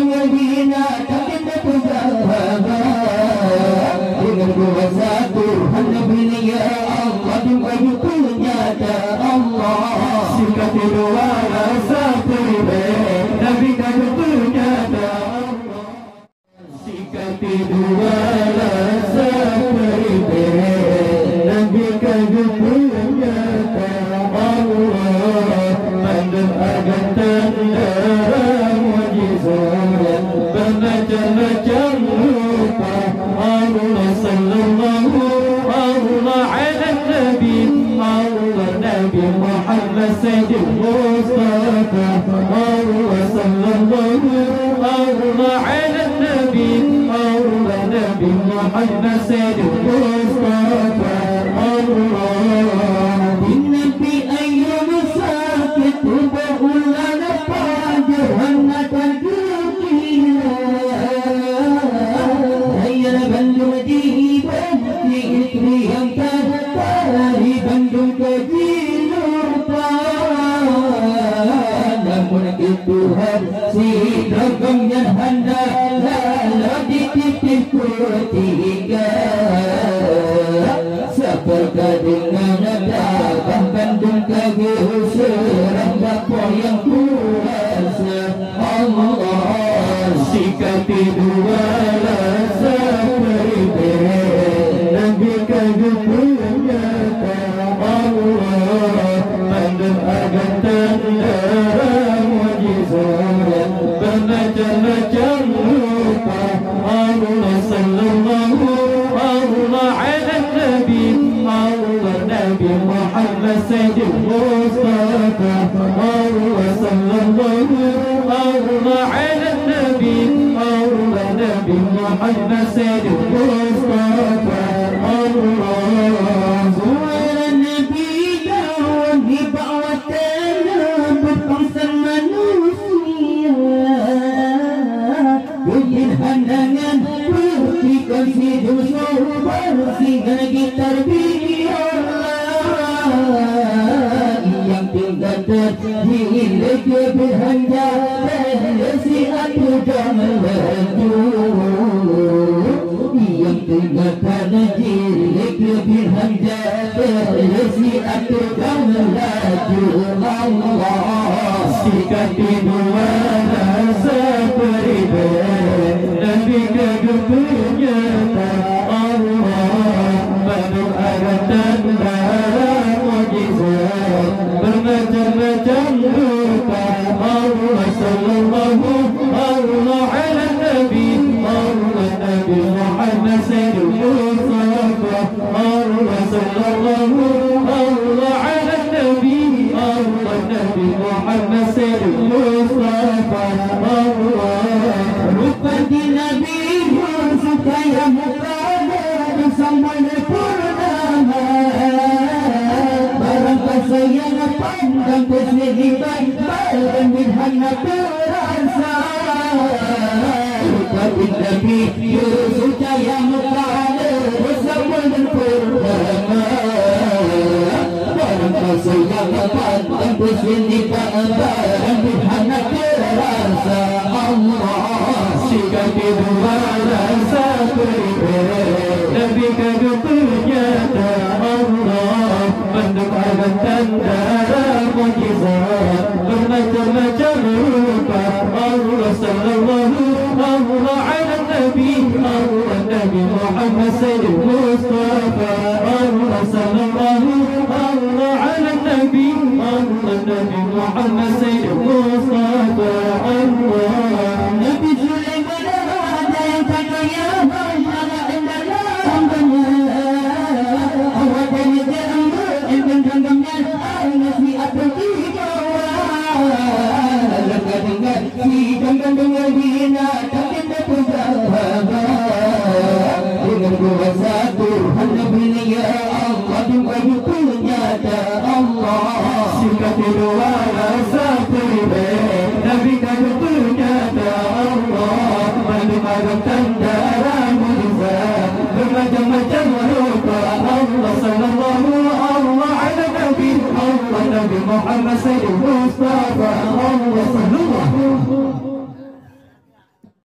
dengan binatang kita bersahabat dengan kuasa Tuhan Nabi ya Allah bagi punyata Allah sikati dua rasa berbeda Nabi kami punyata Allah sikati dua rasa berbeda Nabi kami punyata Allah mandem agan tanda mujizat bermacam-macam rupa Allah sallallahu Allah ala Nabi Allah Nabi Muhammad Sayyidul Mustafa Allah sallallahu Allah ala Nabi Allah Nabi Muhammad Sayyidul Mustafa Allah Nabi ayyul sakit berulang pajak hanatan dunia ayah Bandung di istri yang dari Bandung ke Jilupa namun itu si dagang yang handal lalu dititip tiga seperti dengan dagang Bandung ke Serang dapur yang kuasa Allah sikati dua rasa berbeda Nabi kami punyata Allah mandem agan tanda mujizat bermacam-macam rupa Allah sallallahu Allah ala Nabi Allah Nabi Muhammad Sayyidul Mustafa Allah sallallahu Allah ala Nabi Allah Nabi Muhammad Sayyidul Mustafa Allah Zuhara Nabi jauh di bawah tanah berbangsa manusia bikin pandangan buktikan si dosa bersihkan gitar biola yang tinggal terhilang berhanja si aku jangan laju yang tinggal terhilang berhanja si aku jangan laju Allah sikati dua rasa berbeda Nabi kagum punyata Allah Bandung agan tanda mujizat bermacam-macam rupa Allah sallallahu Allah ala Nabi Allah Nabi Muhammad Sayyidul Mustafa Allah sallallahu Allah ala Nabi Allah Nabi Muhammad Sayyidul Mustafa Allah rupa di Nabi supaya mukanya sampai purnama barang sayang pandang kesehiban badan bidhana terasa rupa di Nabi supaya mukanya sampai purnama barang sayang pandang kesehiban badan bidhana terasa Allah sikati dua rasa berbeda Nabi kagum punyata Allah mandem agan tanda mujizat bermacam-macam rupa Allah sallallahu Allah ala Nabi Allah Nabi Muhammad Sayyidul Mustafa Allah sallallahu Allah ala Nabi Allah Nabi Muhammad Sayyidul Mustafa Allah Nabi Sulaiman ada yang katanya dengan kuasa Tuhan Nabi ya Allah bagi punyata Allah sikati dua rasa berbeda Nabi kami punyata Allah mandem agan tanda mujizat bermacam-macam rupa Allah sallallahu Allah ala Nabi Allah Nabi Muhammad Sayyidul Mustafa